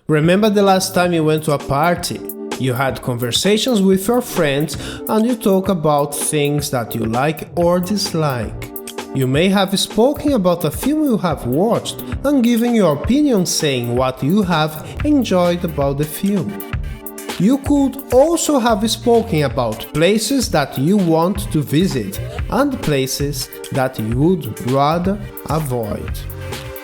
Remember the last time you went to a party? You had conversations with your friends and you talk about things that you like or dislike. You may have spoken about a film you have watched and given your opinion saying what you have enjoyed about the film. You could also have spoken about places that you want to visit and places that you would rather avoid.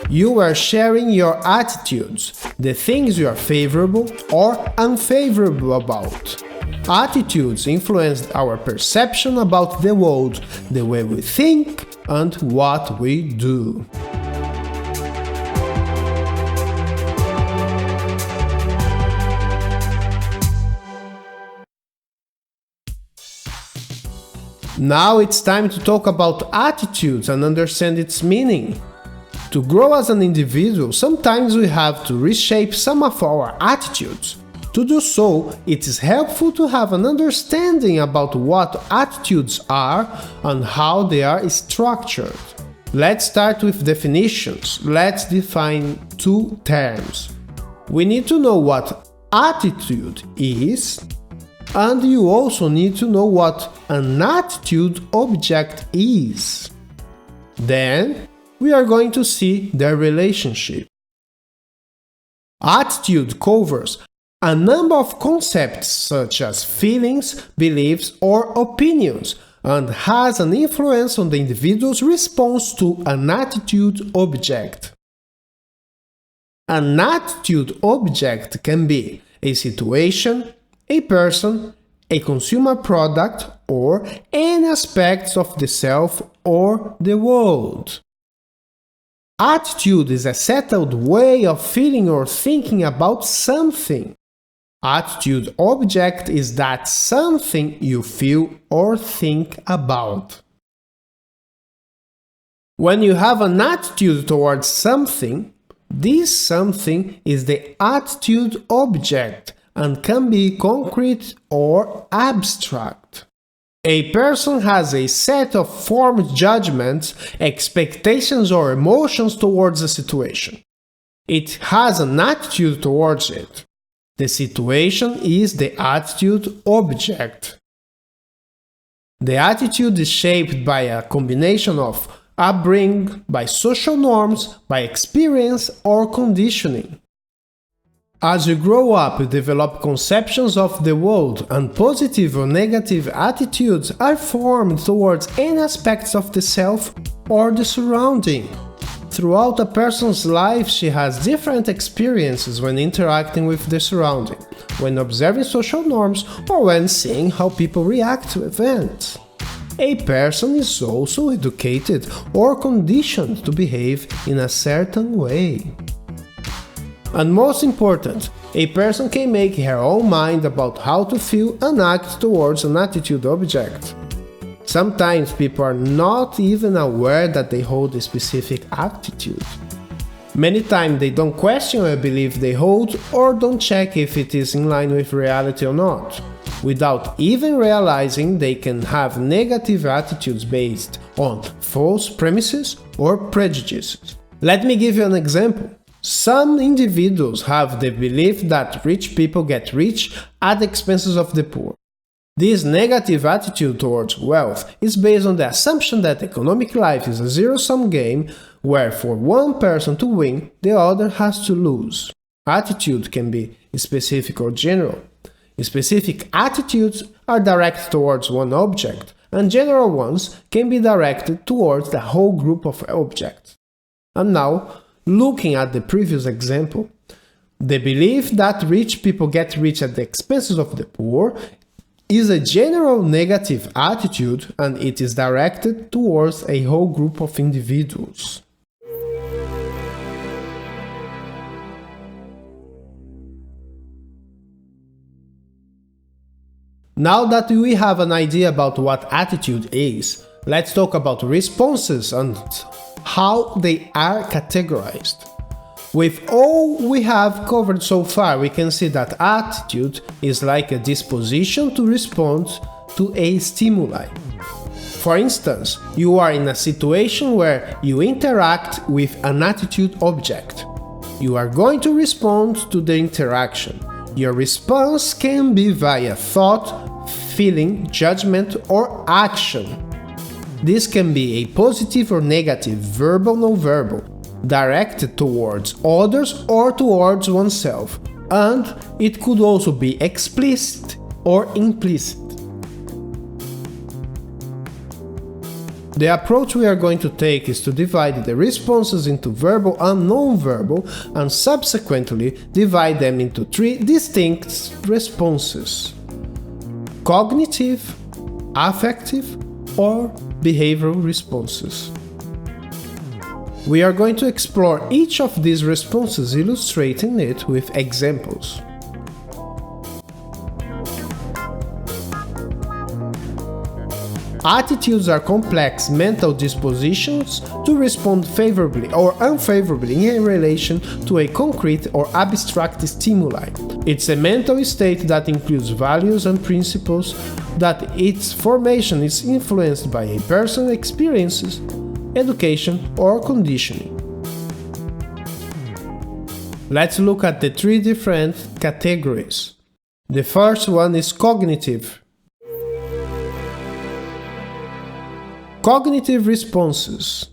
You were sharing your attitudes, the things you are favorable or unfavorable about. Attitudes influenced our perception about the world, the way we think, and what we do. Now it's time to talk about attitudes and understand its meaning. To grow as an individual, sometimes we have to reshape some of our attitudes. To do so, it is helpful to have an understanding about what attitudes are and how they are structured. Let's start with definitions. Let's define two terms. We need to know what attitude is, and you also need to know what an attitude object is. Then, we are going to see their relationship. Attitude covers a number of concepts such as feelings, beliefs, or opinions, and has an influence on the individual's response to an attitude object. An attitude object can be a situation, a person, a consumer product, or any aspects of the self or the world. Attitude is a settled way of feeling or thinking about something. Attitude object is that something you feel or think about. When you have an attitude towards something, this something is the attitude object and can be concrete or abstract. A person has a set of formed judgments, expectations or emotions towards a situation. It has an attitude towards it. The situation is the attitude object. The attitude is shaped by a combination of upbringing, by social norms, by experience or conditioning. As you grow up, you develop conceptions of the world, and positive or negative attitudes are formed towards any aspects of the self or the surrounding. Throughout a person's life, she has different experiences when interacting with the surrounding, when observing social norms, or when seeing how people react to events. A person is also educated or conditioned to behave in a certain way. And most important, a person can make her own mind about how to feel and act towards an attitude object. Sometimes people are not even aware that they hold a specific attitude. Many times they don't question a belief they hold or don't check if it is in line with reality or not. Without even realizing, they can have negative attitudes based on false premises or prejudices. Let me give you an example. Some individuals have the belief that rich people get rich at the expenses of the poor. This negative attitude towards wealth is based on the assumption that economic life is a zero-sum game where for one person to win, the other has to lose. Attitude can be specific or general. Specific attitudes are directed towards one object, and general ones can be directed towards the whole group of objects. And now, looking at the previous example, the belief that rich people get rich at the expenses of the poor is a general negative attitude, and it is directed towards a whole group of individuals. Now that we have an idea about what attitude is, let's talk about responses and how they are categorized. With all we have covered so far, we can see that attitude is like a disposition to respond to a stimuli. For instance, you are in a situation where you interact with an attitude object. You are going to respond to the interaction. Your response can be via thought, feeling, judgment, or action. This can be a positive or negative, verbal, non-verbal, directed towards others or towards oneself, and it could also be explicit or implicit. The approach we are going to take is to divide the responses into verbal and non-verbal, and subsequently divide them into 3 distinct responses: cognitive, affective, or behavioral responses. We are going to explore each of these responses, illustrating it with examples. Attitudes are complex mental dispositions to respond favorably or unfavorably in relation to a concrete or abstract stimuli. It's a mental state that includes values and principles, that its formation is influenced by a person's experiences, education, or conditioning. Let's look at the 3 different categories. The first one is cognitive. Cognitive responses.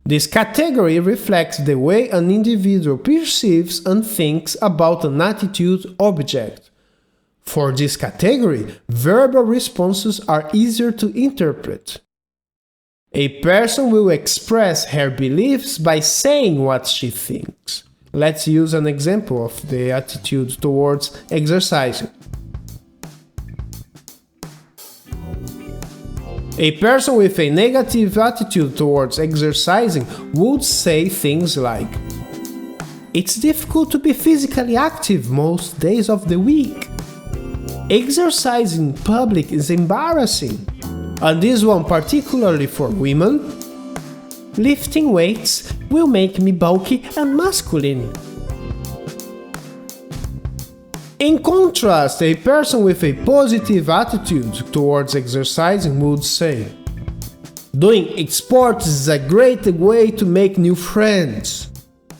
This category reflects the way an individual perceives and thinks about an attitude object. For this category, verbal responses are easier to interpret. A person will express her beliefs by saying what she thinks. Let's use an example of the attitude towards exercising. A person with a negative attitude towards exercising would say things like, "It's difficult to be physically active most days of the week. Exercise in public is embarrassing." And this one particularly for women. "Lifting weights will make me bulky and masculine." In contrast, a person with a positive attitude towards exercising would say, "Doing sports is a great way to make new friends.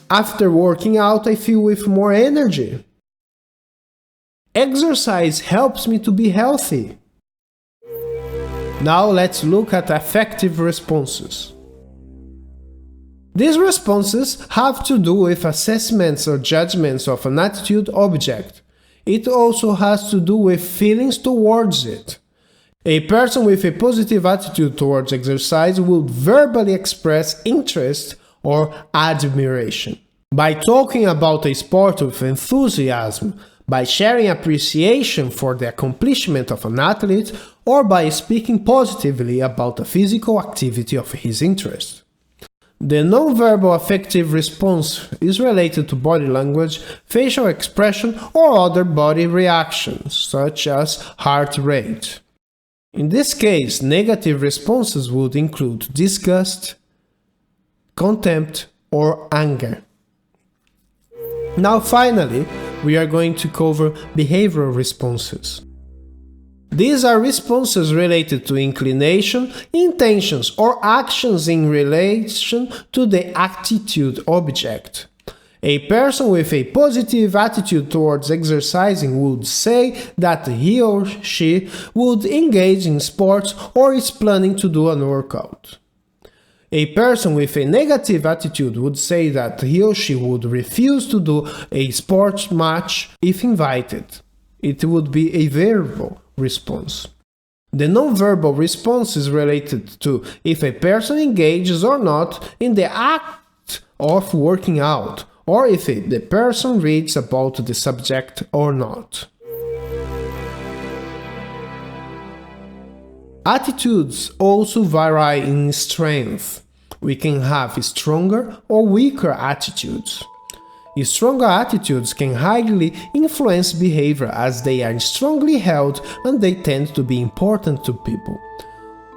After working out, I feel with more energy. Exercise helps me to be healthy." Now let's look at affective responses. These responses have to do with assessments or judgments of an attitude object. It also has to do with feelings towards it. A person with a positive attitude towards exercise will verbally express interest or admiration. By talking about a sport with enthusiasm, by sharing appreciation for the accomplishment of an athlete, or by speaking positively about a physical activity of his interest. The non-verbal affective response is related to body language, facial expression, or other body reactions, such as heart rate. In this case, negative responses would include disgust, contempt, or anger. Now finally, we are going to cover behavioral responses. These are responses related to inclination, intentions, or actions in relation to the attitude object. A person with a positive attitude towards exercising would say that he or she would engage in sports or is planning to do an workout. A person with a negative attitude would say that he or she would refuse to do a sports match if invited. It would be a verbal response. The non-verbal response is related to if a person engages or not in the act of working out, or if the person reads about the subject or not. Attitudes also vary in strength. We can have stronger or weaker attitudes. Stronger attitudes can highly influence behavior as they are strongly held and they tend to be important to people.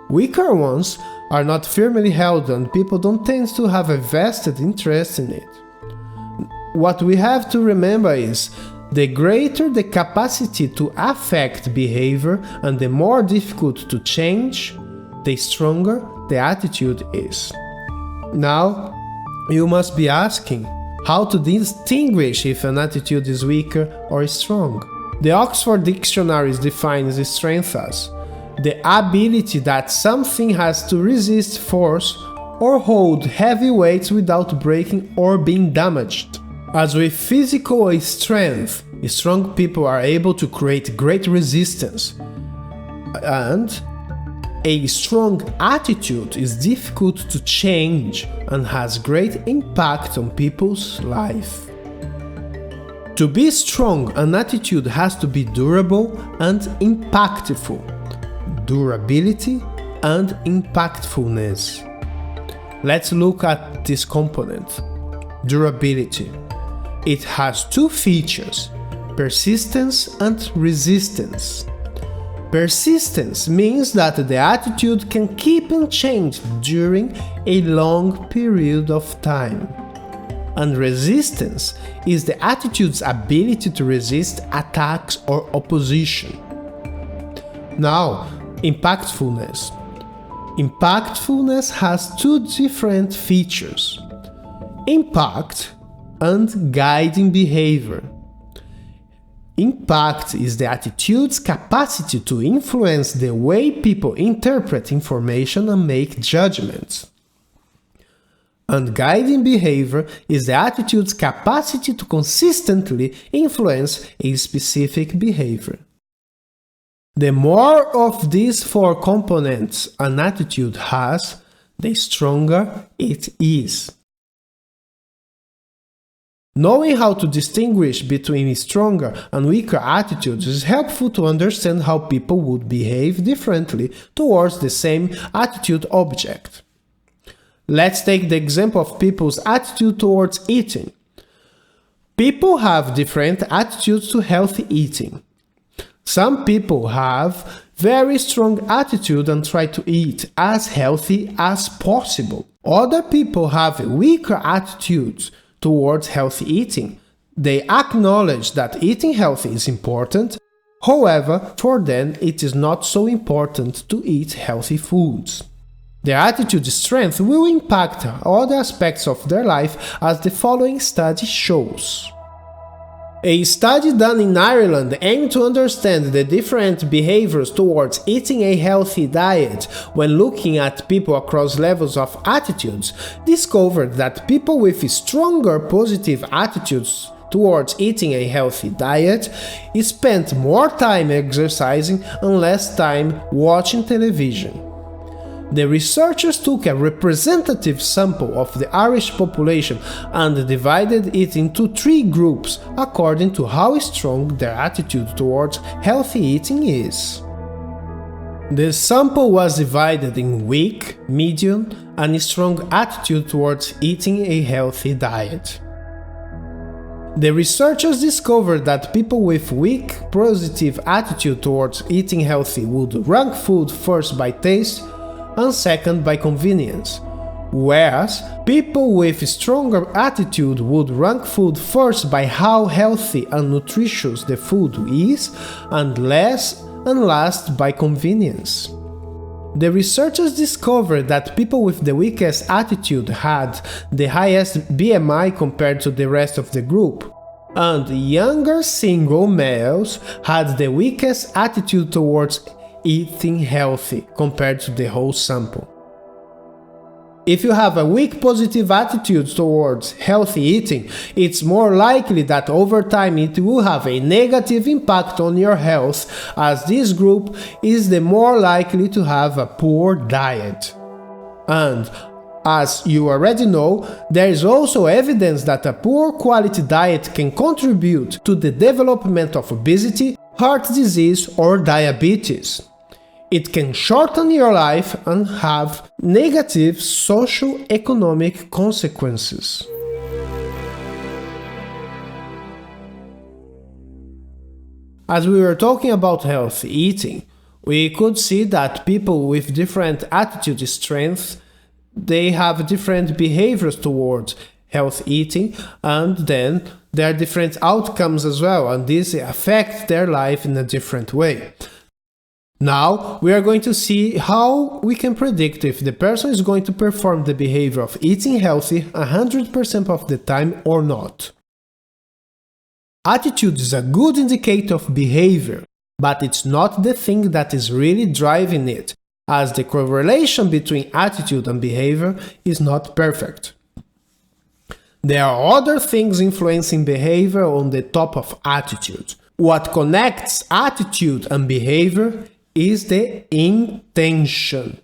Weaker ones are not firmly held and people don't tend to have a vested interest in it. What we have to remember is, the greater the capacity to affect behavior and the more difficult to change, the stronger the attitude is. Now, You must be asking how to distinguish if an attitude is weaker or strong. The Oxford Dictionary defines strength as the ability that something has to resist force or hold heavy weights without breaking or being damaged. As with physical strength, strong people are able to create great resistance, and a strong attitude is difficult to change and has great impact on people's life. To be strong, an attitude has to be durable and impactful. Durability and impactfulness. Let's look at this component. Durability. It has two features: persistence and resistance. Persistence means that the attitude can keep unchanged during a long period of time. And resistance is the attitude's ability to resist attacks or opposition. Now, impactfulness. Impactfulness has two different features: impact and guiding behavior. Impact is the attitude's capacity to influence the way people interpret information and make judgments. And guiding behavior is the attitude's capacity to consistently influence a specific behavior. The more of these four components an attitude has, the stronger it is. Knowing how to distinguish between stronger and weaker attitudes is helpful to understand how people would behave differently towards the same attitude object. Let's take the example of people's attitude towards eating. People have different attitudes to healthy eating. Some people have very strong attitude and try to eat as healthy as possible. Other people have weaker attitudes towards healthy eating. They acknowledge that eating healthy is important, however, for them it is not so important to eat healthy foods. Their attitude strength will impact other aspects of their life, as the following study shows. A study done in Ireland aimed to understand the different behaviors towards eating a healthy diet when looking at people across levels of attitudes discovered that people with stronger positive attitudes towards eating a healthy diet spent more time exercising and less time watching television. The researchers took a representative sample of the Irish population and divided it into 3 groups according to how strong their attitude towards healthy eating is. The sample was divided in weak, medium, and strong attitude towards eating a healthy diet. The researchers discovered that people with weak, positive attitude towards eating healthy would rank food first by taste and second by convenience, whereas people with stronger attitude would rank food first by how healthy and nutritious the food is, and last by convenience. The researchers discovered that people with the weakest attitude had the highest BMI compared to the rest of the group, and younger single males had the weakest attitude towards eating healthy compared to the whole sample. If you have a weak positive attitude towards healthy eating, it's more likely that over time it will have a negative impact on your health, as this group is the more likely to have a poor diet. And as you already know, there is also evidence that a poor quality diet can contribute to the development of obesity, heart disease, or diabetes. It can shorten your life and have negative socio-economic consequences. As we were talking about healthy eating, we could see that people with different attitude strengths, they have different behaviors towards healthy eating, and then there are different outcomes as well, and these affect their life in a different way. Now we are going to see how we can predict if the person is going to perform the behavior of eating healthy 100% of the time or not. Attitude is a good indicator of behavior, but it's not the thing that is really driving it, as the correlation between attitude and behavior is not perfect. There are other things influencing behavior on the top of attitude. What connects attitude and behavior is the intention.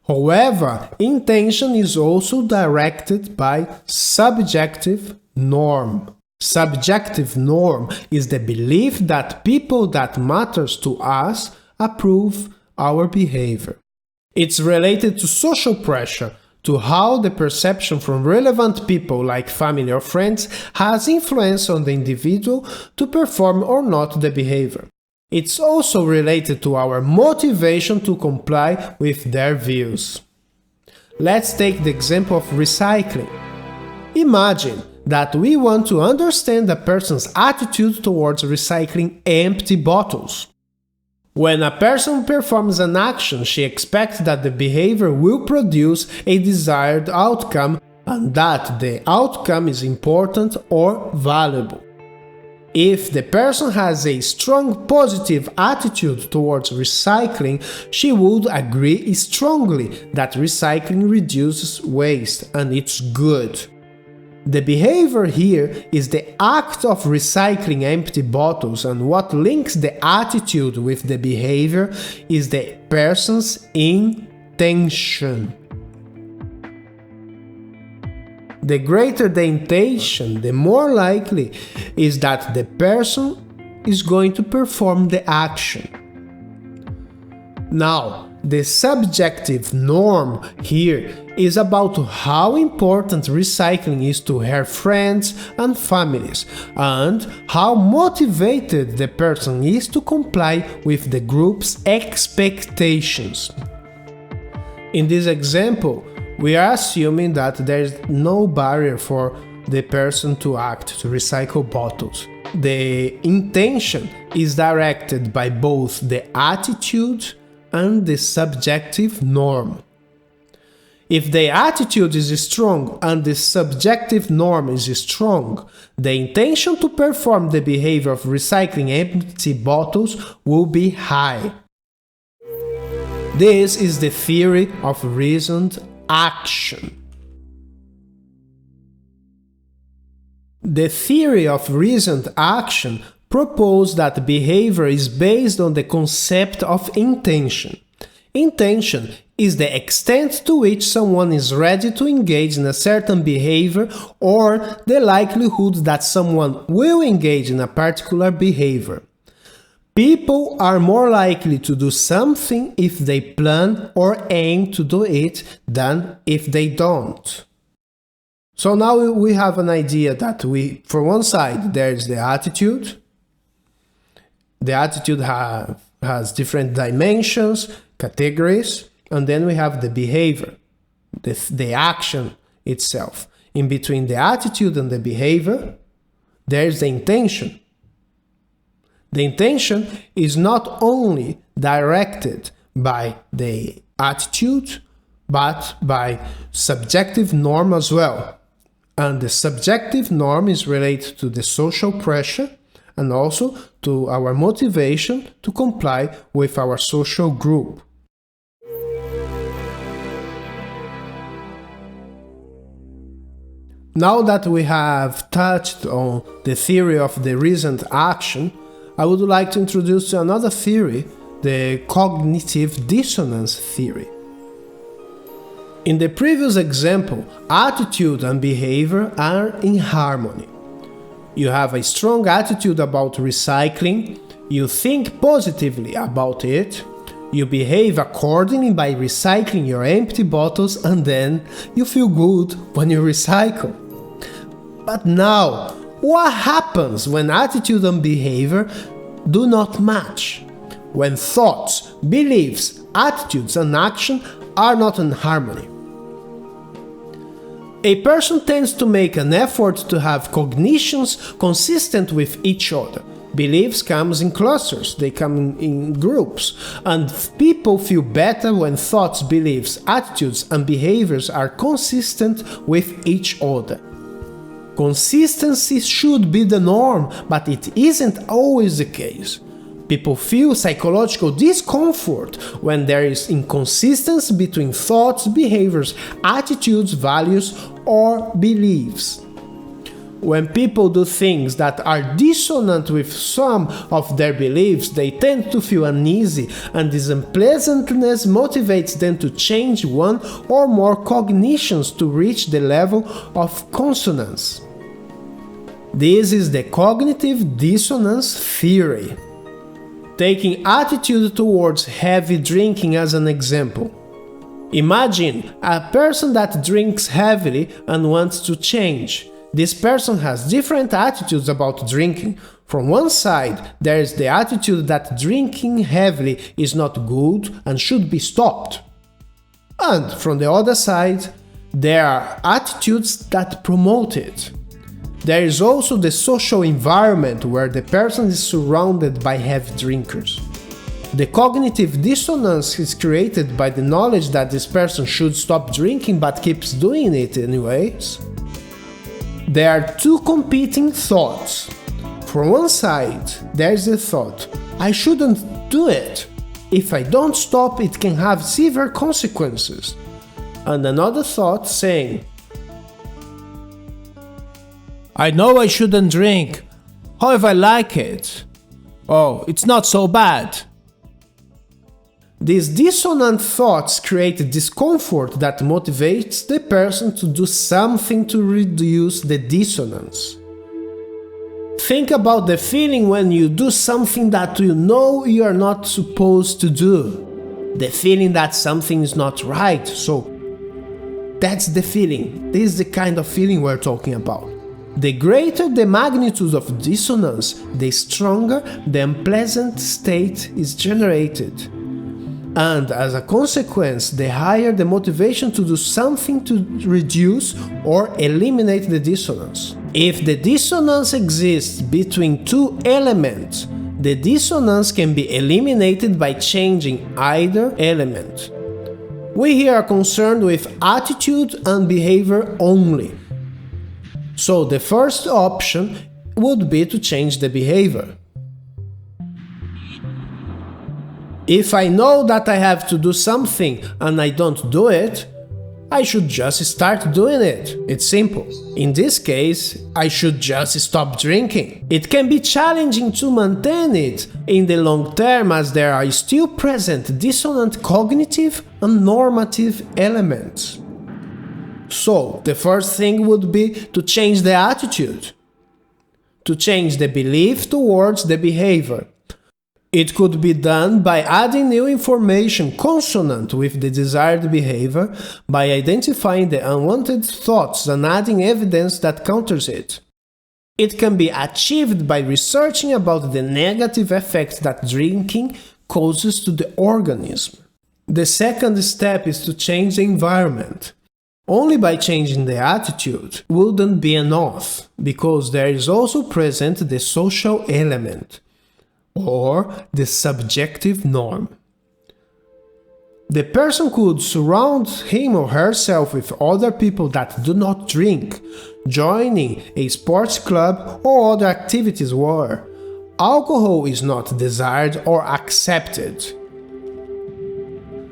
However, intention is also directed by subjective norm. Subjective norm is the belief that people that matters to us approve our behavior. It's related to social pressure, to how the perception from relevant people like family or friends has influence on the individual to perform or not the behavior. It's also related to our motivation to comply with their views. Let's take the example of recycling. Imagine that we want to understand a person's attitude towards recycling empty bottles. When a person performs an action, she expects that the behavior will produce a desired outcome and that the outcome is important or valuable. If the person has a strong positive attitude towards recycling, she would agree strongly that recycling reduces waste and it's good. The behavior here is the act of recycling empty bottles, and what links the attitude with the behavior is the person's intention. The greater the intention, the more likely is that the person is going to perform the action. Now, the subjective norm here is about how important recycling is to her friends and families, and how motivated the person is to comply with the group's expectations. In this example, we are assuming that there is no barrier for the person to act to recycle bottles. The intention is directed by both the attitude and the subjective norm. If the attitude is strong and the subjective norm is strong, the intention to perform the behavior of recycling empty bottles will be high. This is the theory of reasoned action. The theory of reasoned action proposes that behavior is based on the concept of intention. Intention is the extent to which someone is ready to engage in a certain behavior or the likelihood that someone will engage in a particular behavior. People are more likely to do something if they plan or aim to do it than if they don't. So now we have an idea that for one side, there's the attitude. The attitude has different dimensions, categories, and then we have the behavior, the action itself. In between the attitude and the behavior, there's the intention. The intention is not only directed by the attitude, but by subjective norm as well. And the subjective norm is related to the social pressure and also to our motivation to comply with our social group. Now that we have touched on the theory of the reasoned action, I would like to introduce another theory, the cognitive dissonance theory. In the previous example, attitude and behavior are in harmony. You have a strong attitude about recycling, you think positively about it, you behave accordingly by recycling your empty bottles, and then you feel good when you recycle. But now, what happens when attitude and behavior do not match? When thoughts, beliefs, attitudes and action are not in harmony? A person tends to make an effort to have cognitions consistent with each other. Beliefs come in clusters, they come in groups, and people feel better when thoughts, beliefs, attitudes, and behaviors are consistent with each other. Consistency should be the norm, but it isn't always the case. People feel psychological discomfort when there is inconsistency between thoughts, behaviors, attitudes, values, or beliefs. When people do things that are dissonant with some of their beliefs, they tend to feel uneasy, and this unpleasantness motivates them to change one or more cognitions to reach the level of consonance. This is the cognitive dissonance theory. Taking attitude towards heavy drinking as an example. Imagine a person that drinks heavily and wants to change. This person has different attitudes about drinking. From one side, there is the attitude that drinking heavily is not good and should be stopped. And from the other side, there are attitudes that promote it. There is also the social environment where the person is surrounded by heavy drinkers. The cognitive dissonance is created by the knowledge that this person should stop drinking but keeps doing it anyways. There are two competing thoughts. From one side, there is the thought, I shouldn't do it. If I don't stop, it can have severe consequences. And another thought saying, I know I shouldn't drink. However, I like it. Oh, it's not so bad. These dissonant thoughts create discomfort that motivates the person to do something to reduce the dissonance. Think about the feeling when you do something that you know you are not supposed to do. The feeling that something is not right, so that's the feeling. This is the kind of feeling we're talking about. The greater the magnitude of dissonance, the stronger the unpleasant state is generated. And as a consequence, the higher the motivation to do something to reduce or eliminate the dissonance. If the dissonance exists between two elements, the dissonance can be eliminated by changing either element. We here are concerned with attitude and behavior only. So the first option would be to change the behavior. If I know that I have to do something and I don't do it, I should just start doing it. It's simple. In this case, I should just stop drinking. It can be challenging to maintain it in the long term as there are still present dissonant cognitive and normative elements. So, the first thing would be to change the attitude, to change the belief towards the behavior. It could be done by adding new information consonant with the desired behavior, by identifying the unwanted thoughts and adding evidence that counters it. It can be achieved by researching about the negative effects that drinking causes to the organism. The second step is to change the environment. Only by changing the attitude wouldn't be enough, because there is also present the social element, or the subjective norm. The person could surround him or herself with other people that do not drink, joining a sports club or other activities where alcohol is not desired or accepted.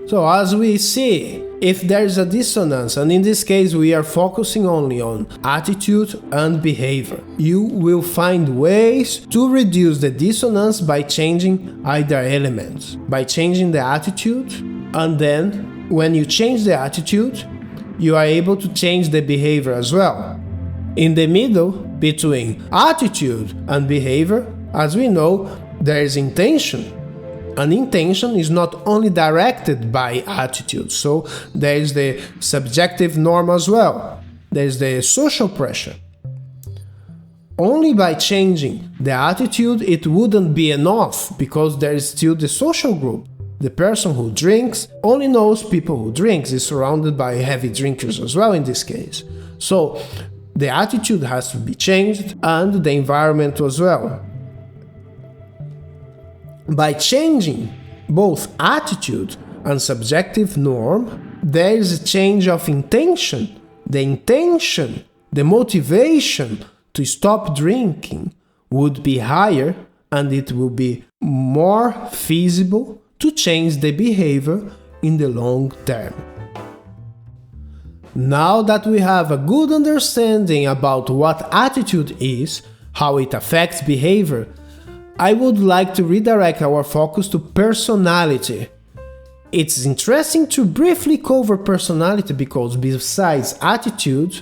So as we see, if there is a dissonance, and in this case we are focusing only on attitude and behavior, you will find ways to reduce the dissonance by changing either elements, by changing the attitude, and then when you change the attitude, you are able to change the behavior as well. In the middle, between attitude and behavior, as we know, there is intention. And intention is not only directed by attitude, so there is the subjective norm as well. There is the social pressure. Only by changing the attitude it wouldn't be enough, because there is still the social group. The person who drinks only knows people who drink, is surrounded by heavy drinkers as well in this case. So the attitude has to be changed and the environment as well. By changing both attitude and subjective norm, there is a change of intention. The motivation to stop drinking would be higher, and it will be more feasible to change the behavior in the long term. Now that we have a good understanding about what attitude is, how it affects behavior, I would like to redirect our focus to personality. It's interesting to briefly cover personality because besides attitude,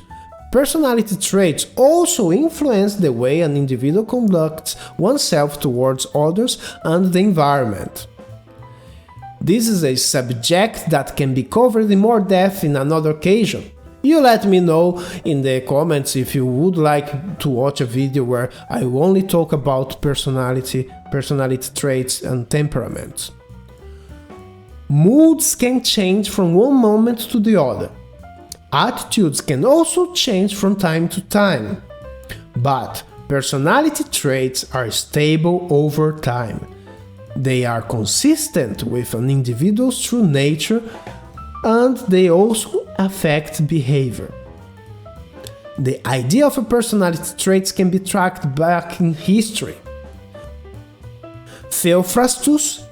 personality traits also influence the way an individual conducts oneself towards others and the environment. This is a subject that can be covered in more depth in another occasion. You let me know in the comments if you would like to watch a video where I only talk about personality traits and temperaments. Moods can change from one moment to the other. Attitudes can also change from time to time. But personality traits are stable over time. They are consistent with an individual's true nature, and they also affect behavior. The idea of a personality traits can be tracked back in history. Theophrastus,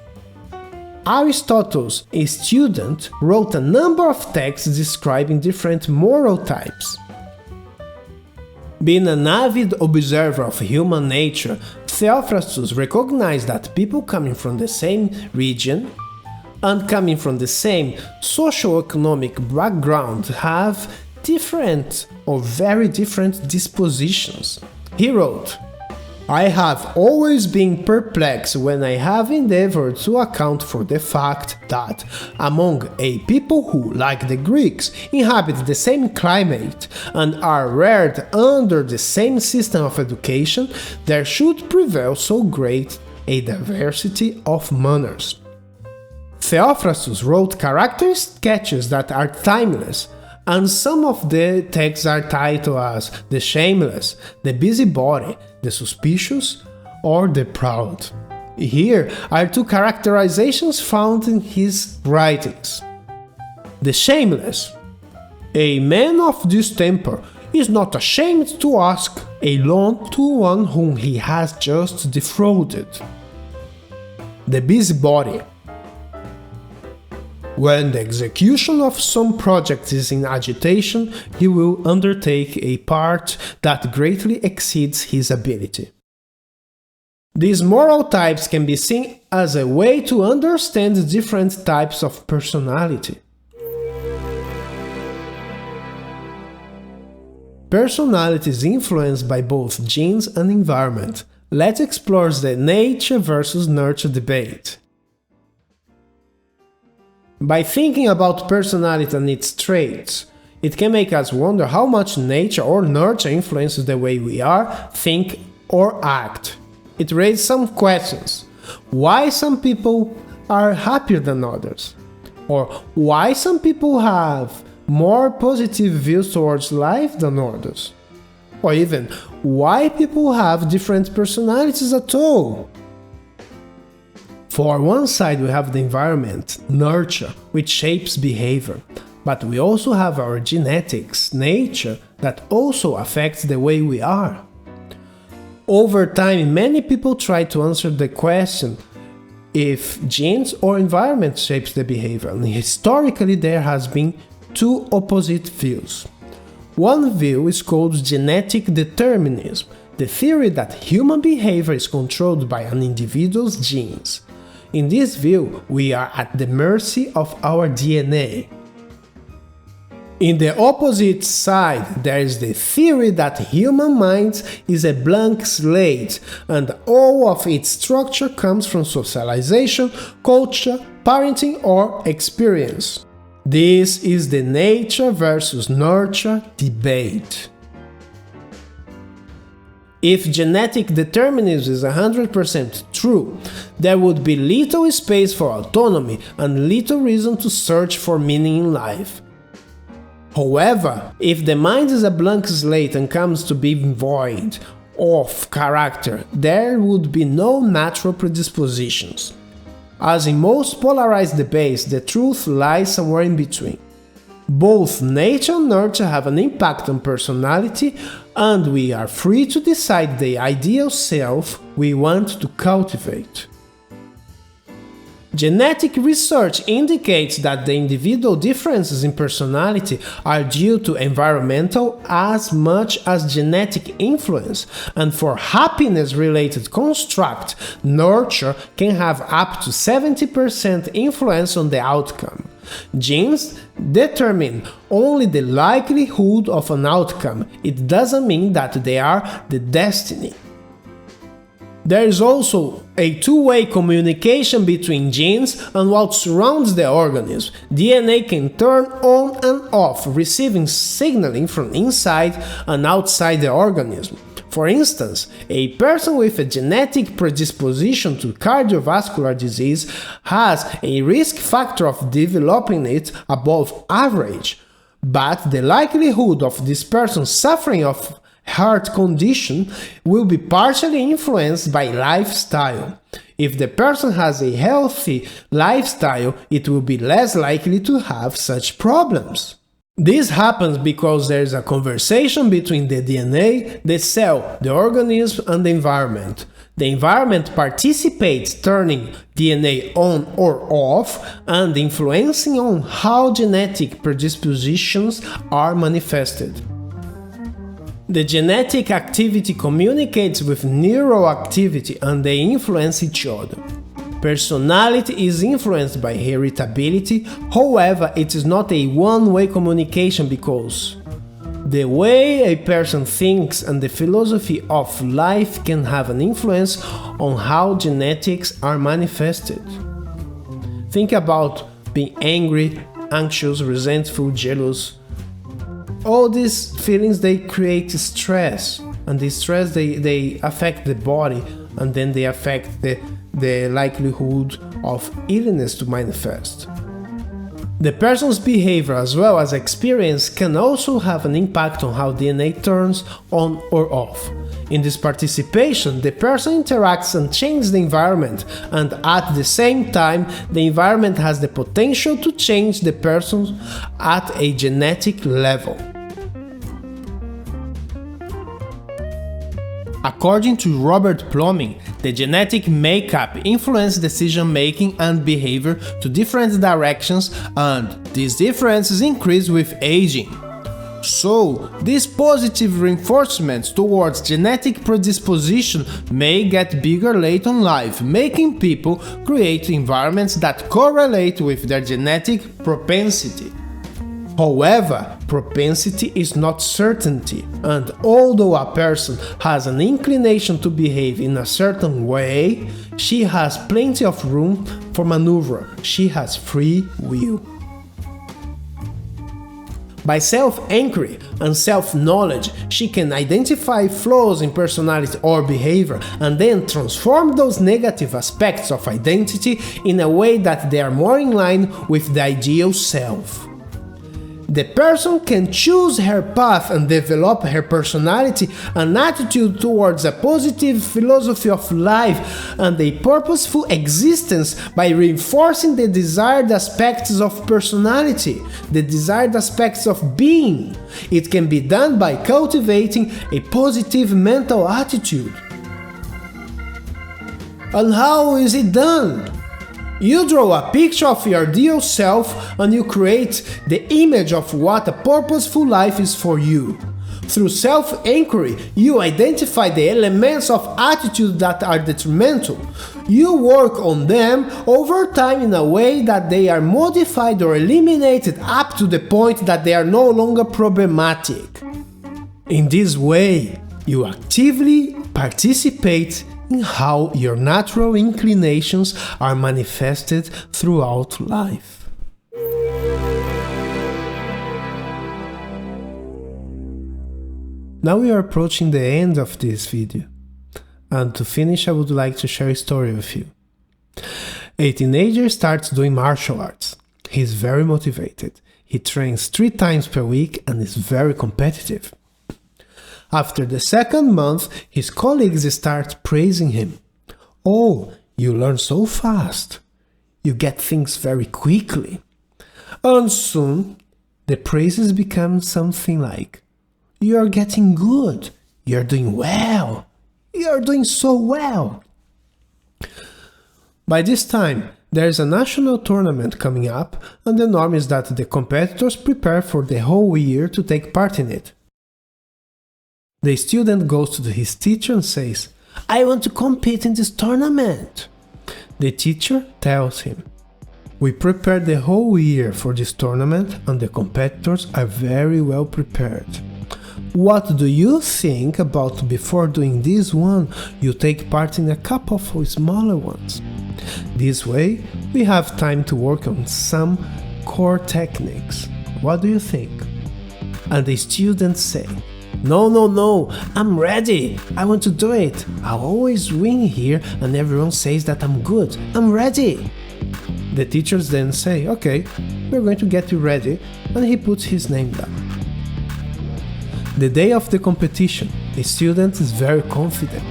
Aristotle's student, wrote a number of texts describing different moral types. Being an avid observer of human nature, Theophrastus recognized that people coming from the same region and coming from the same socio-economic background have different or very different dispositions. He wrote, "I have always been perplexed when I have endeavored to account for the fact that among a people who, like the Greeks, inhabit the same climate and are reared under the same system of education, there should prevail so great a diversity of manners." Theophrastus wrote character sketches that are timeless, and some of the texts are titled as the shameless, the busybody, the suspicious, or the proud. Here are two characterizations found in his writings. The shameless. A man of this temper is not ashamed to ask a loan to one whom he has just defrauded. The busybody. When the execution of some project is in agitation, he will undertake a part that greatly exceeds his ability. These moral types can be seen as a way to understand different types of personality. Personality is influenced by both genes and environment. Let's explore the nature versus nurture debate. By thinking about personality and its traits, it can make us wonder how much nature or nurture influences the way we are, think, or act. It raises some questions. Why some people are happier than others? Or why some people have more positive views towards life than others? Or even, why people have different personalities at all? For one side we have the environment, nurture, which shapes behavior, but we also have our genetics, nature, that also affects the way we are. Over time, many people try to answer the question if genes or environment shapes the behavior, and historically there has been two opposite views. One view is called genetic determinism, the theory that human behavior is controlled by an individual's genes. In this view, we are at the mercy of our DNA. In the opposite side, there is the theory that human mind is a blank slate and all of its structure comes from socialization, culture, parenting, or experience. This is the nature versus nurture debate. If genetic determinism is 100% true, there would be little space for autonomy and little reason to search for meaning in life. However, if the mind is a blank slate and comes to be void, of character, there would be no natural predispositions. As in most polarized debates, the truth lies somewhere in between. Both nature and nurture have an impact on personality, and we are free to decide the ideal self we want to cultivate. Genetic research indicates that the individual differences in personality are due to environmental as much as genetic influence, and for happiness-related construct, nurture can have up to 70% influence on the outcome. Genes determine only the likelihood of an outcome. It doesn't mean that they are the destiny. There is also a two-way communication between genes and what surrounds the organism. DNA can turn on and off, receiving signaling from inside and outside the organism. For instance, a person with a genetic predisposition to cardiovascular disease has a risk factor of developing it above average, but the likelihood of this person suffering of heart condition will be partially influenced by lifestyle. If the person has a healthy lifestyle, it will be less likely to have such problems. This happens because there is a conversation between the DNA, the cell, the organism, and the environment. The environment participates, turning DNA on or off and influencing on how genetic predispositions are manifested. The genetic activity communicates with neural activity and they influence each other. Personality is influenced by heritability, however, it is not a one-way communication because the way a person thinks and the philosophy of life can have an influence on how genetics are manifested. Think about being angry, anxious, resentful, jealous. All these feelings, they create stress, and the stress they affect the body, and then they affect the likelihood of illness to manifest. The person's behavior as well as experience can also have an impact on how DNA turns on or off. In this participation, the person interacts and changes the environment, and at the same time, the environment has the potential to change the person at a genetic level. According to Robert Pluming, the genetic makeup influences decision-making and behavior to different directions, and these differences increase with aging. So, these positive reinforcements towards genetic predisposition may get bigger late in life, making people create environments that correlate with their genetic propensity. However, propensity is not certainty, and although a person has an inclination to behave in a certain way, she has plenty of room for maneuver. She has free will. By self-inquiry and self-knowledge, she can identify flaws in personality or behavior and then transform those negative aspects of identity in a way that they are more in line with the ideal self. The person can choose her path and develop her personality, an attitude towards a positive philosophy of life, and a purposeful existence by reinforcing the desired aspects of personality, the desired aspects of being. It can be done by cultivating a positive mental attitude. And how is it done? You draw a picture of your ideal self and you create the image of what a purposeful life is for you. Through self-inquiry, you identify the elements of attitude that are detrimental. You work on them over time in a way that they are modified or eliminated up to the point that they are no longer problematic. In this way, you actively participate in how your natural inclinations are manifested throughout life. Now we are approaching the end of this video, and to finish I would like to share a story with you. A teenager starts doing martial arts. He is very motivated. He trains 3 times per week and is very competitive. After the second month, his colleagues start praising him. "Oh, you learn so fast. You get things very quickly." And soon, the praises become something like, "You're getting good. You're doing well. You're doing so well." By this time, there is a national tournament coming up, and the norm is that the competitors prepare for the whole year to take part in it. The student goes to his teacher and says, "I want to compete in this tournament." The teacher tells him, "We prepared the whole year for this tournament and the competitors are very well prepared. What do you think about before doing this one, you take part in a couple of smaller ones? This way, we have time to work on some core techniques. What do you think?" And the students say, No, I'm ready. I want to do it. I always win here and everyone says that I'm good. I'm ready." The teachers then say, "Okay, we're going to get you ready," and he puts his name down. The day of the competition, the student is very confident.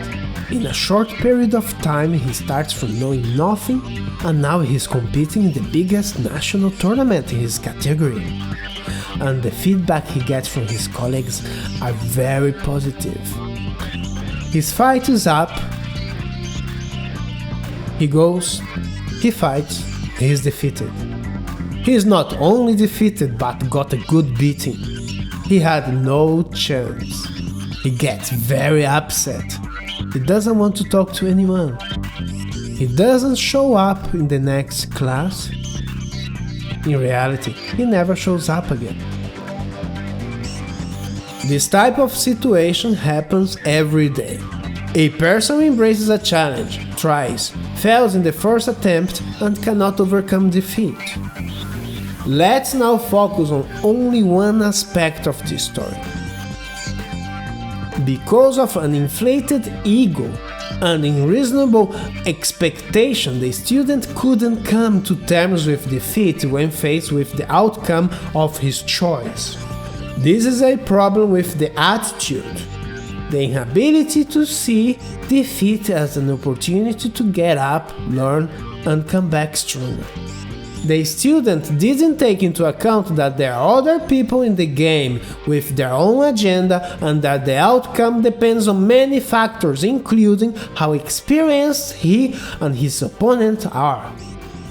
In a short period of time, he starts from knowing nothing, and now he's competing in the biggest national tournament in his category. And the feedback he gets from his colleagues are very positive. His fight is up. He goes, he fights, he is defeated. He is not only defeated but got a good beating. He had no chance. He gets very upset. He doesn't want to talk to anyone. He doesn't show up in the next class. In reality, he never shows up again. This type of situation happens every day. A person embraces a challenge, tries, fails in the first attempt, and cannot overcome defeat. Let's now focus on only one aspect of this story. Because of an inflated ego and unreasonable expectation, the student couldn't come to terms with defeat when faced with the outcome of his choice. This is a problem with the attitude, the inability to see defeat as an opportunity to get up, learn, and come back stronger. The student didn't take into account that there are other people in the game with their own agenda and that the outcome depends on many factors, including how experienced he and his opponent are.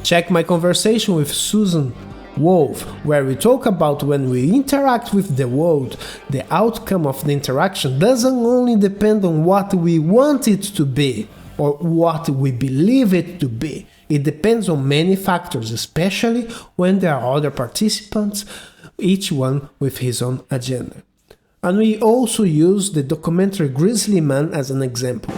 Check my conversation with Susan Wolf, where we talk about when we interact with the world, the outcome of the interaction doesn't only depend on what we want it to be or what we believe it to be. It depends on many factors, especially when there are other participants, each one with his own agenda. And we also use the documentary Grizzly Man as an example.